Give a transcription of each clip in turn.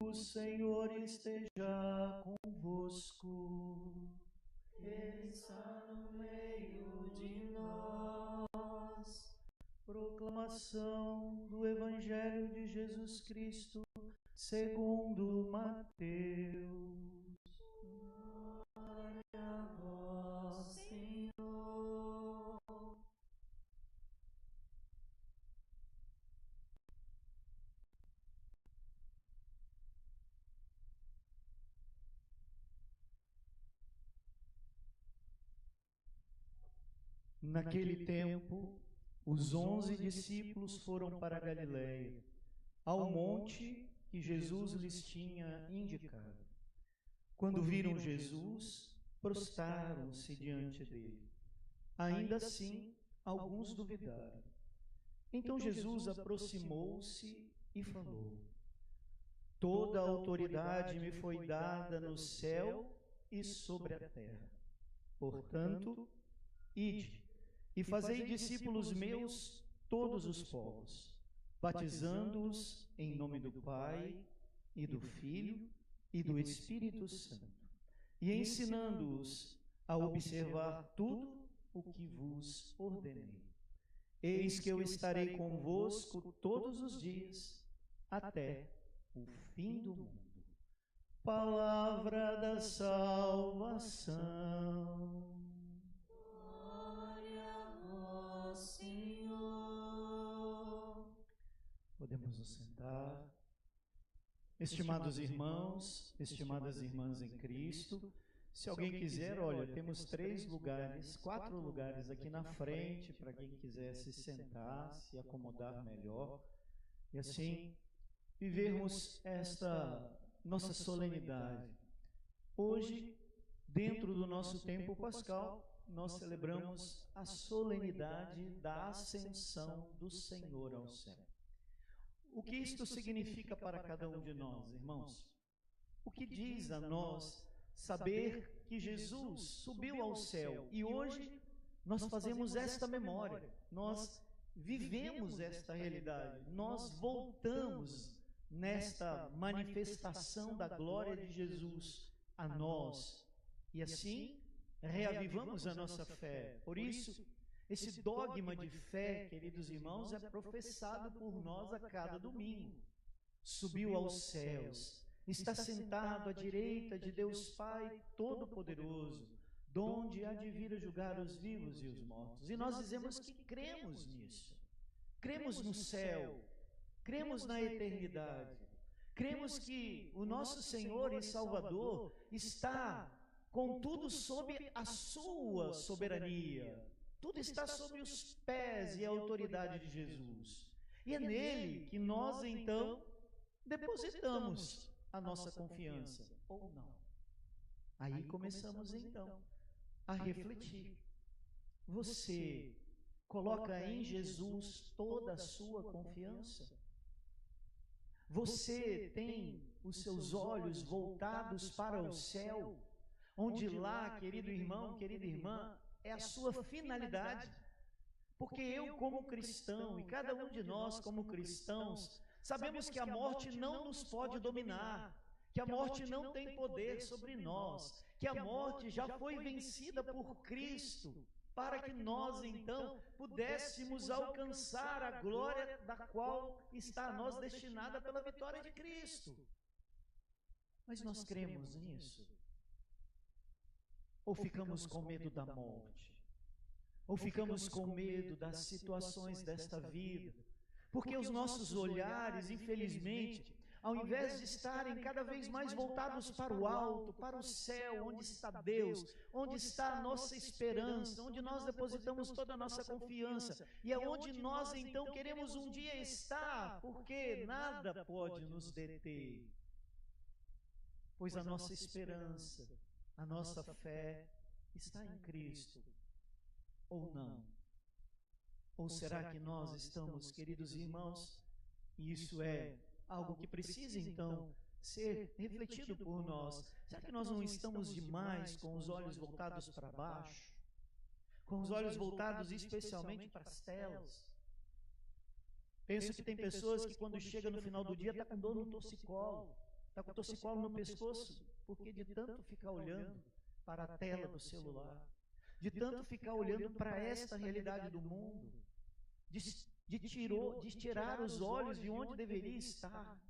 O Senhor esteja convosco. Ele está no meio de nós. Proclamação do Evangelho de Jesus Cristo segundo Mateus. Glória a vós, Senhor. Naquele tempo, os 11 discípulos foram para a Galiléia, ao monte que Jesus lhes tinha indicado. Quando viram Jesus, prostraram-se diante dele. Ainda assim, alguns duvidaram. Então Jesus aproximou-se e falou: Toda a autoridade me foi dada no céu e sobre a terra. Portanto, ide e fazei discípulos meus todos os povos, batizando-os em nome do Pai e do Filho e do Espírito Santo, e ensinando-os a observar tudo o que vos ordenei. Eis que eu estarei convosco todos os dias, até o fim do mundo. Palavra da salvação. Glória a vós, Senhor. Podemos nos sentar. Estimados irmãos, estimadas irmãs em Cristo, se alguém quiser, olha, temos 4 lugares aqui na frente para quem quiser se sentar, se acomodar melhor e assim vivermos esta nossa solenidade. Hoje, dentro do nosso tempo pascal, nós celebramos a solenidade da Ascensão do Senhor ao céu. O que isto significa para cada um de nós, irmãos? O que diz a nós saber que Jesus subiu ao céu e hoje nós fazemos esta memória, nós vivemos esta realidade, nós voltamos nesta manifestação da glória de Jesus a nós e assim reavivamos a nossa fé. Por isso, esse dogma de fé, queridos irmãos, é professado por nós a cada domingo. Subiu aos céus, está sentado à direita de Deus Pai Todo-Poderoso, donde há de vir a julgar os vivos e os mortos. E nós dizemos que cremos nisso. Cremos no céu, cremos na eternidade. Cremos que o nosso Senhor e Salvador está, contudo, sob a sua soberania. Tudo está sob os pés e a autoridade de Jesus. E é nele que nós, então, depositamos a nossa confiança, ou não. Aí começamos, então, a refletir. Você coloca em Jesus toda a sua confiança? Você tem os seus olhos voltados para o céu, onde lá, querido irmão, querida irmã, é a sua finalidade? Porque eu, como cristão, e cada um de nós, como cristãos, sabemos que a morte não nos pode dominar, que a morte não tem poder sobre nós, que a morte já foi vencida por Cristo, para que nós, então, pudéssemos alcançar a glória da qual está a nós destinada pela vitória de Cristo. Mas nós cremos nisso? Ou ficamos com medo da morte? Ou ficamos com medo das situações desta vida? Porque os nossos olhares, infelizmente, ao invés de estarem cada vez mais voltados para o alto, para o céu, onde está Deus, onde está a nossa esperança, onde nós depositamos toda a nossa confiança, e é onde nós então queremos um dia estar, porque nada pode nos deter. Pois a nossa esperança, a nossa fé está em Cristo, ou não? Ou será que nós estamos, queridos irmãos, e isso é algo que precisa então ser refletido por nós, será que nós não estamos demais com os olhos voltados para baixo? Com os olhos voltados especialmente para as telas? Penso que tem pessoas que quando chega no final do dia está com dor no torcicolo, está com o torcicolo no pescoço, porque de tanto ficar olhando para a tela do celular, de tanto ficar olhando para esta realidade do mundo, de tirar os olhos de onde deveria estar.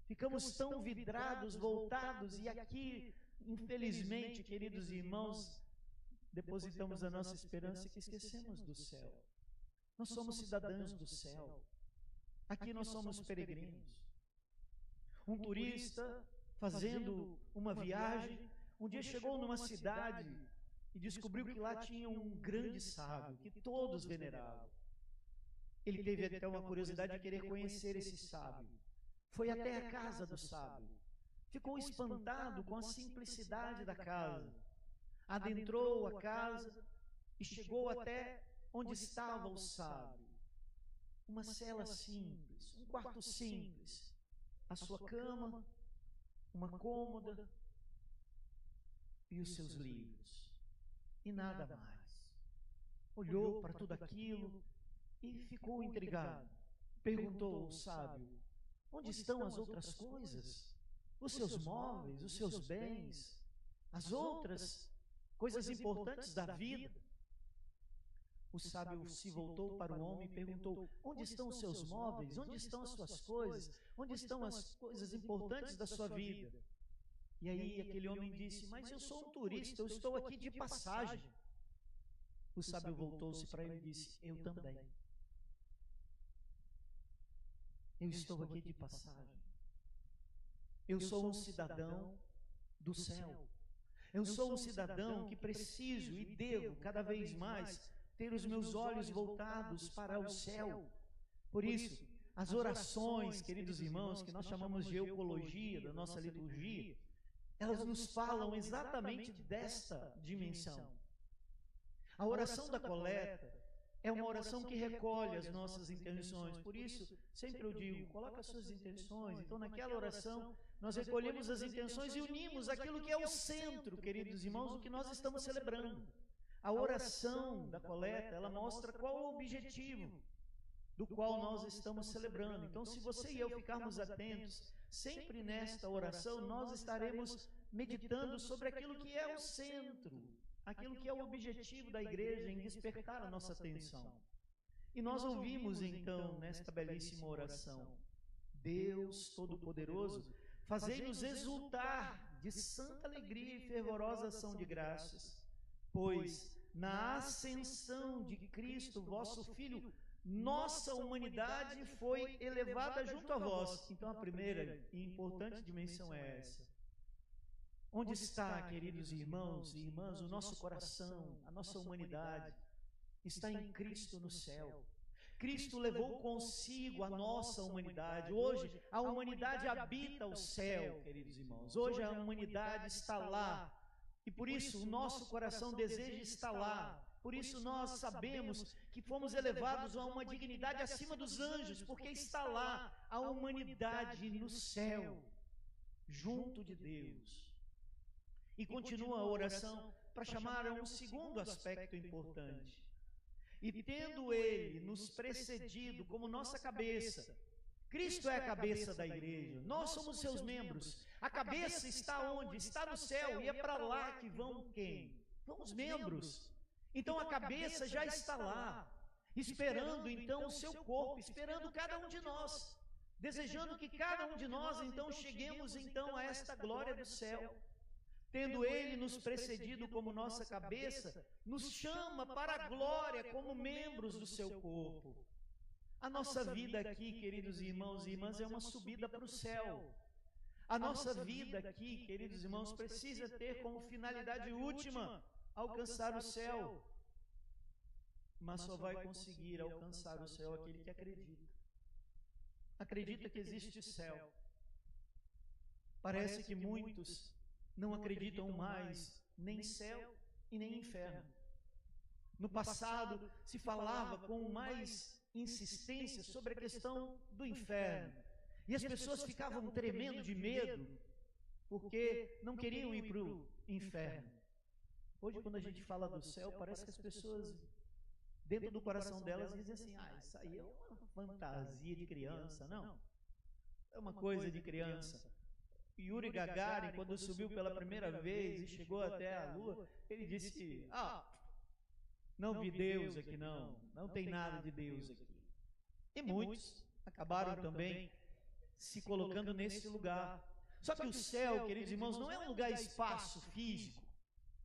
Ficamos tão vidrados, voltados, e aqui, infelizmente, queridos irmãos, depositamos a nossa esperança que esquecemos do céu. Nós somos cidadãos do céu. Aqui nós somos peregrinos. Um turista fazendo uma viagem, um dia chegou numa cidade e descobriu que lá tinha um grande sábio, que todos veneravam. Ele teve até uma curiosidade de querer conhecer esse sábio. Foi até a casa do sábio. Ficou espantado com a simplicidade da casa. Adentrou a casa e chegou até onde estava o sábio. Uma cela simples, um quarto simples. A sua cama, uma cômoda e os seus livros. E nada mais. Olhou para tudo aquilo e ficou intrigado. Perguntou ao sábio: onde estão as outras coisas? Os seus móveis, os seus bens, as outras coisas importantes da vida? O sábio se voltou para o homem e perguntou: onde estão os seus móveis? Onde estão as suas coisas? Onde estão as coisas importantes da sua vida? E aí aquele homem disse: mas eu sou um turista, eu estou aqui de passagem. O sábio voltou-se para ele e disse: eu também. Eu estou aqui de passagem. Eu sou um cidadão do céu. Eu sou um cidadão que preciso e devo cada vez mais ter os meus olhos voltados para o céu. Por isso, as orações, queridos irmãos, que nós chamamos de eucologia da nossa liturgia, elas nos falam exatamente desta dimensão. A oração da coleta é uma oração que recolhe as nossas intenções. Por isso, sempre eu digo, coloca as suas intenções. Então, naquela oração, nós recolhemos as intenções e unimos aquilo que é o centro, queridos irmãos, do que nós estamos celebrando. A oração da coleta, ela mostra qual é o objetivo do qual nós estamos celebrando. Então, se você e eu ficarmos atentos, sempre nesta oração, nós estaremos meditando sobre aquilo que é o centro, aquilo que é o objetivo da igreja em despertar a nossa atenção. E nós ouvimos então nesta belíssima oração: Deus Todo-Poderoso, fazei-nos exultar de santa alegria e fervorosa ação de graças, pois na ascensão de Cristo, vosso Filho, nossa humanidade foi elevada junto a vós. Então a primeira e importante dimensão é essa. Onde está, queridos irmãos e irmãs, o nosso coração, a nossa humanidade? Está em Cristo no céu. Cristo levou consigo a nossa humanidade. Hoje a humanidade habita o céu, queridos irmãos. Hoje a humanidade está lá. E por isso o nosso coração deseja estar lá. Por isso nós sabemos que fomos elevados a uma dignidade acima dos anjos, porque está lá a humanidade no céu, junto de Deus. E continua a oração para chamar a um segundo aspecto importante. E tendo Ele nos precedido como nossa cabeça, Cristo é a cabeça da igreja, nós somos seus membros. A cabeça está onde? Está no céu, e é para lá que vão quem? Vão os membros. Então a cabeça já está lá, esperando então o seu corpo, esperando cada um de nós, desejando que cada um de nós então cheguemos então a esta glória do céu. Tendo Ele nos precedido como nossa cabeça, nos chama para a glória como membros do seu corpo. A nossa vida aqui, queridos irmãos e irmãs, é uma subida para o céu. A nossa vida aqui, queridos irmãos, precisa ter como finalidade última alcançar o céu. Mas só vai conseguir alcançar o céu aquele que acredita. Acredita que existe céu. Parece que muitos não acreditam mais nem céu e nem inferno. No passado se falava com mais insistência sobre a questão do inferno, e as pessoas ficavam tremendo de medo porque não queriam ir para o inferno. Hoje, quando a gente fala do céu, parece que as pessoas dentro do coração delas dizem assim: isso aí é uma fantasia de criança. Não, é uma coisa de criança. Yuri Gagarin, quando subiu pela primeira vez e chegou até a Lua, ele disse: não vi Deus aqui não, não tem nada de Deus aqui. E muitos acabaram também se colocando nesse lugar. Só que o céu, queridos irmãos, não é um lugar espaço físico.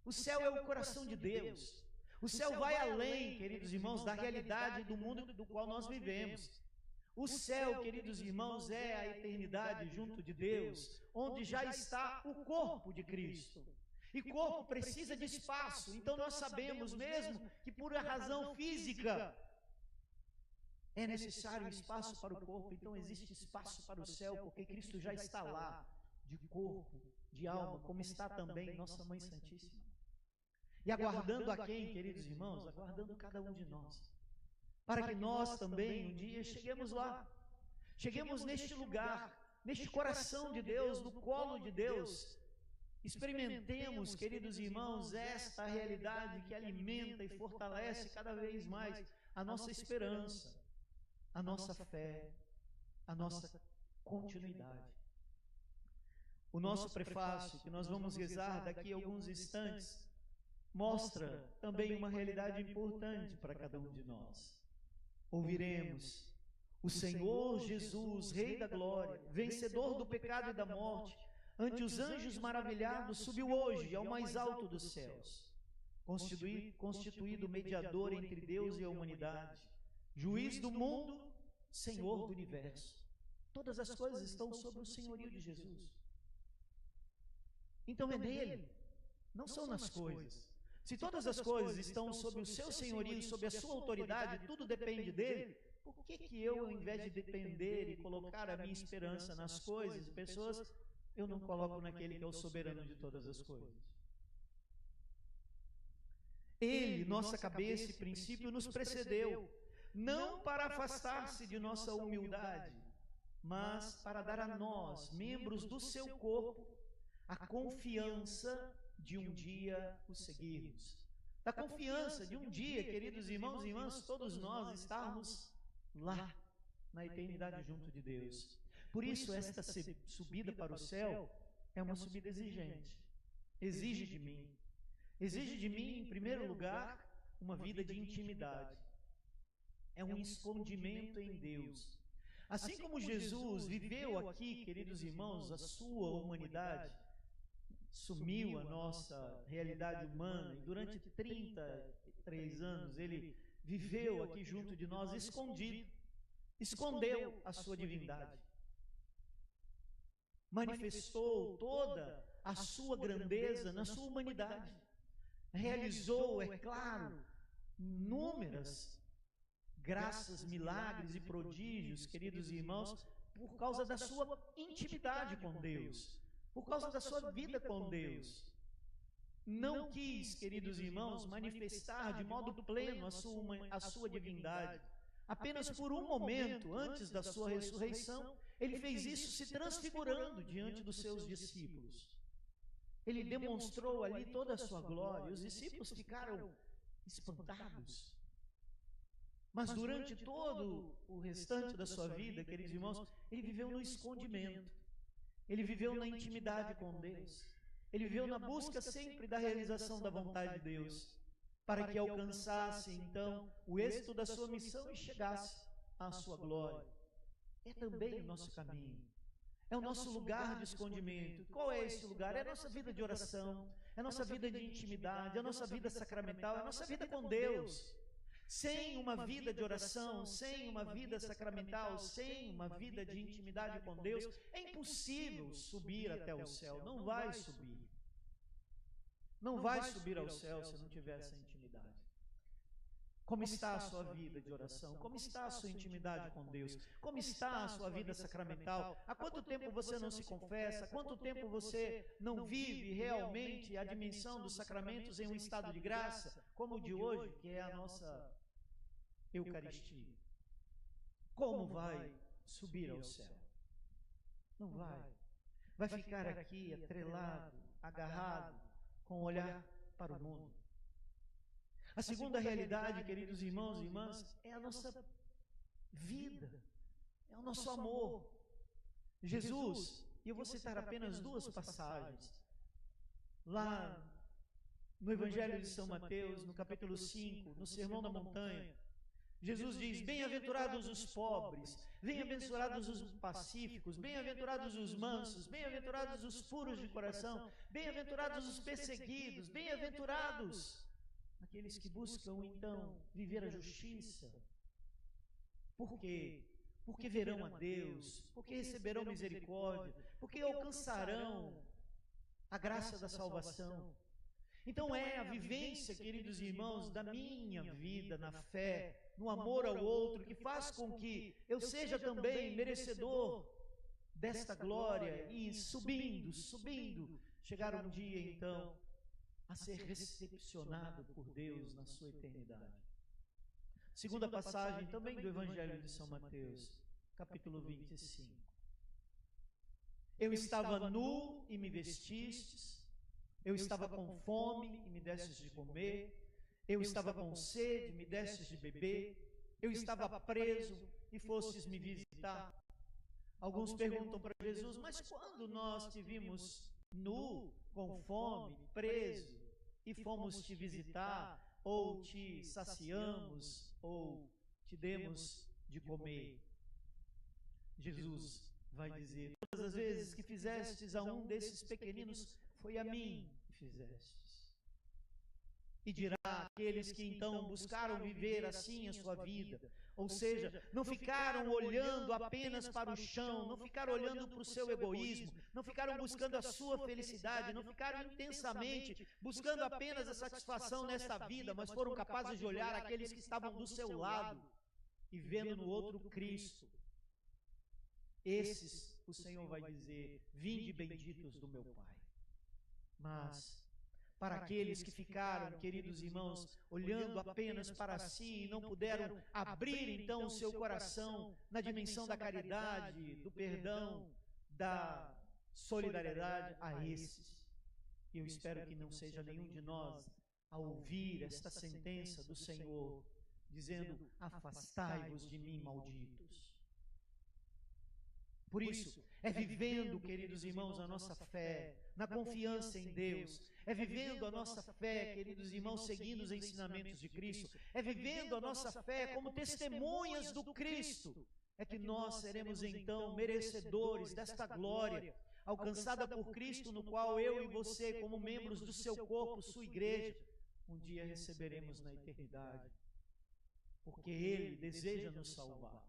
O céu é o coração de Deus. O céu vai além, queridos irmãos, da realidade do mundo do qual nós vivemos. O céu, queridos irmãos, é a eternidade junto de Deus, onde já está o corpo de Cristo. E corpo precisa de espaço, então nós sabemos mesmo que por razão física é necessário espaço para o corpo, então existe espaço para o céu, porque Cristo já está lá, de corpo, de alma, como está também nossa Mãe Santíssima. E aguardando a quem, queridos irmãos? Aguardando cada um de nós, para que nós também um dia cheguemos lá, cheguemos neste lugar, neste coração de Deus, no colo de Deus, experimentemos, queridos irmãos, esta realidade que alimenta e fortalece cada vez mais a nossa esperança, a nossa fé, a nossa continuidade. O nosso prefácio, que nós vamos rezar daqui a alguns instantes, mostra também uma realidade importante para cada um de nós. Ouviremos: o Senhor Jesus, Rei da Glória, vencedor do pecado e da morte, ante os anjos maravilhados, subiu hoje ao mais alto dos céus, constituído mediador entre Deus e a humanidade, juiz do mundo, Senhor do universo. Todas as coisas estão sob o senhorio de Jesus. Então é nele, não são nas coisas. Se todas as coisas estão sob o seu senhorio, sob a sua autoridade, tudo depende dele, por que eu, ao invés de depender e colocar a minha esperança nas coisas e pessoas, eu não coloco naquele que é o soberano de todas as coisas? Ele, nossa cabeça e princípio, nos precedeu, não para afastar-se de nossa humildade, mas para dar a nós, membros do seu corpo, a confiança de um dia o seguirmos. Da confiança de um dia, queridos irmãos e irmãs, todos nós estarmos lá, na eternidade junto de Deus. Por isso, esta subida para o céu é uma subida exigente. Exige de mim. Exige de mim, em primeiro lugar, uma vida de intimidade. É um escondimento em Deus. Assim como Jesus viveu aqui, queridos irmãos, a sua humanidade, sumiu a nossa realidade humana, e durante 33 anos ele viveu aqui junto de nós, escondido, escondeu a sua divindade, manifestou toda a sua grandeza na sua humanidade, realizou, é claro, inúmeras graças, milagres e prodígios, queridos irmãos, por causa da sua intimidade com Deus, por causa da sua vida com Deus. Não quis, queridos irmãos, manifestar de modo pleno a sua divindade. Apenas por um momento, antes da sua ressurreição, ele fez isso se transfigurando diante dos seus discípulos. Ele demonstrou ali toda a sua glória, e os discípulos ficaram espantados. Mas durante todo o restante da sua vida, queridos irmãos, ele viveu no escondimento. Ele viveu na intimidade com Deus. Ele viveu na busca sempre da realização da vontade de Deus, para que alcançasse, então, o êxito da sua missão e chegasse à sua glória. É também o nosso caminho. É o nosso lugar de escondimento. Qual é esse lugar? É a nossa vida de oração, é a nossa vida de intimidade, é a nossa vida sacramental, é a nossa vida com Deus. Sem uma vida de oração, sem uma vida sacramental, sem uma vida de intimidade com Deus, é impossível subir até o céu. Não vai subir. Não vai subir ao céu se não tiver essa intimidade. Como está a sua vida de oração? Como está a sua intimidade com Deus? Como está a sua vida sacramental? Há quanto tempo você não se confessa? Há quanto tempo você não vive realmente a dimensão dos sacramentos em um estado de graça, como o de hoje, que é a nossa Eucaristia? Como vai subir ao céu? Não vai. Vai ficar aqui atrelado, agarrado, com o olhar para o mundo. A segunda realidade, queridos irmãos e irmãs, é a nossa vida, é o nosso amor. Jesus E eu vou citar apenas duas passagens. Lá no Evangelho de São Mateus, no capítulo 5, no Sermão da Montanha, Jesus diz: bem-aventurados os pobres, bem-aventurados os pacíficos, bem-aventurados os mansos, bem-aventurados os puros de coração, bem-aventurados os perseguidos, bem-aventurados aqueles que buscam então viver a justiça. Por quê? Porque verão a Deus, porque receberão misericórdia, porque alcançarão a graça da salvação. Então é a vivência, queridos irmãos, da minha vida na fé, no amor ao outro, que faz com que eu seja também merecedor desta glória e subindo, chegar um dia então a ser recepcionado por Deus na sua eternidade. Segunda passagem também do Evangelho de São Mateus, capítulo 25. Eu estava nu e me vestistes, eu estava com fome e me destes de comer, eu estava com sede e me destes de beber, eu estava preso e fostes me visitar. Alguns perguntam para Jesus: mas quando nós te vimos nu, com fome, preso, e fomos te visitar, ou te saciamos, ou te demos de comer? Jesus vai dizer: todas as vezes que fizestes a um desses pequeninos, foi a mim que fizestes. E dirá aqueles que então buscaram viver assim a sua vida, ou seja, não ficaram olhando apenas para o chão, não ficaram olhando para o seu egoísmo, não ficaram buscando a sua felicidade, não ficaram intensamente buscando apenas a satisfação nesta vida, mas foram capazes de olhar aqueles que estavam do seu lado e vendo no outro Cristo. Esses, o Senhor vai dizer: vinde benditos do meu Pai. Mas para aqueles que ficaram, queridos irmãos, olhando apenas para si e não puderam abrir então o seu coração na dimensão da caridade, do perdão, da solidariedade, a esses, eu espero que não seja nenhum de nós a ouvir esta sentença do Senhor, dizendo: afastai-vos de mim, malditos. Por isso, é vivendo, queridos irmãos, a nossa fé, na confiança em Deus, é vivendo a nossa fé, queridos irmãos, seguindo os ensinamentos de Cristo, é vivendo a nossa fé como testemunhas do Cristo, é que nós seremos então merecedores desta glória, alcançada por Cristo, no qual eu e você, como membros do seu corpo, sua igreja, um dia receberemos na eternidade, porque Ele deseja nos salvar.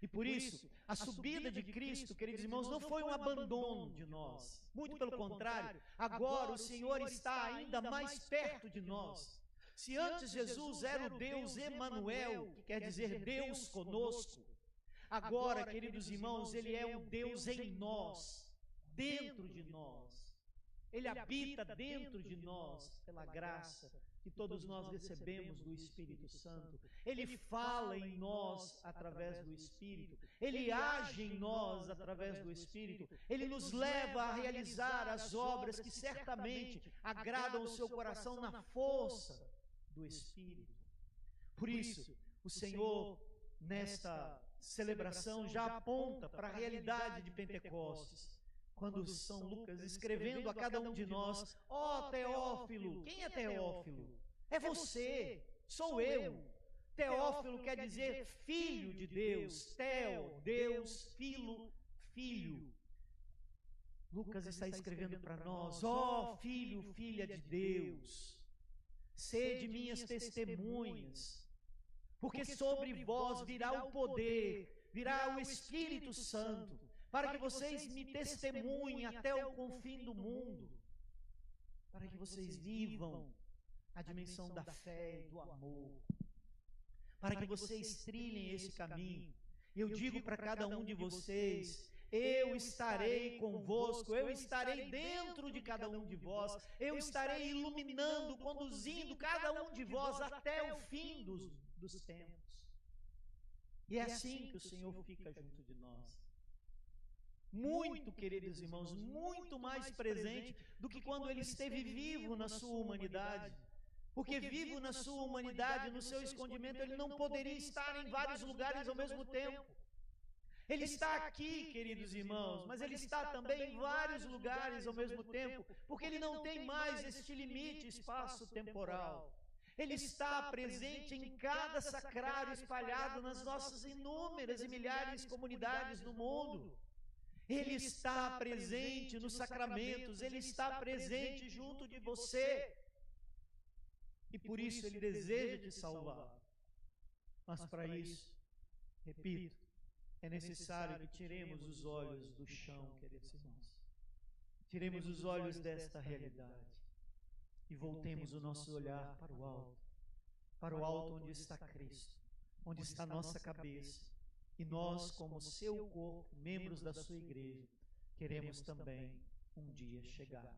E por isso, a subida de Cristo, queridos irmãos, não foi um abandono de nós. Muito pelo contrário, agora o Senhor está ainda mais perto de nós. Se antes Jesus era o Deus Emanuel, que quer dizer Deus conosco, agora, queridos irmãos, Ele é um Deus em nós, dentro de nós. Ele habita dentro de nós, pela graça que todos nós recebemos do Espírito Santo. Ele fala em nós através do Espírito. Ele age em nós através do Espírito. Ele nos leva a realizar as obras que certamente agradam o seu coração na força do Espírito. Por isso, o Senhor, nesta celebração, já aponta para a realidade de Pentecostes. Quando São Lucas, escrevendo a cada um de nós: ó Teófilo, quem é Teófilo? É você, sou eu. Teófilo quer dizer filho de Deus, Teo, Deus, Filo, filho. Lucas está escrevendo para nós: ó filho, filha de Deus, sede minhas testemunhas, porque sobre vós virá o poder, virá o Espírito Santo, para que vocês me testemunhem até o confim do mundo, para que vocês vivam a dimensão da fé e do amor, para que vocês trilhem esse caminho. Eu digo para cada um de vocês: eu estarei convosco, eu estarei dentro de cada um de vós, eu estarei iluminando, conduzindo cada um de vós até o fim dos tempos. E é assim que o Senhor fica junto de nós. Muito, queridos irmãos, muito mais presente do que quando Ele esteve vivo na sua humanidade. Porque vivo na sua humanidade, no seu escondimento, Ele não poderia estar em vários lugares ao mesmo tempo. Ele está aqui, queridos irmãos, mas Ele está também em vários lugares ao mesmo tempo, porque Ele não tem mais este limite espaço-temporal. Ele está presente em cada sacrário espalhado nas nossas inúmeras e milhares de comunidades no mundo. Ele está presente nos sacramentos, Ele está presente junto de você. E por isso Ele deseja te salvar. Mas para isso, repito, é necessário que tiremos os olhos do chão, queridos irmãos. Tiremos os olhos desta realidade e voltemos o nosso olhar para o alto onde está Cristo, onde está nossa cabeça. E nós, como seu corpo, membros da sua igreja, queremos também um dia chegar.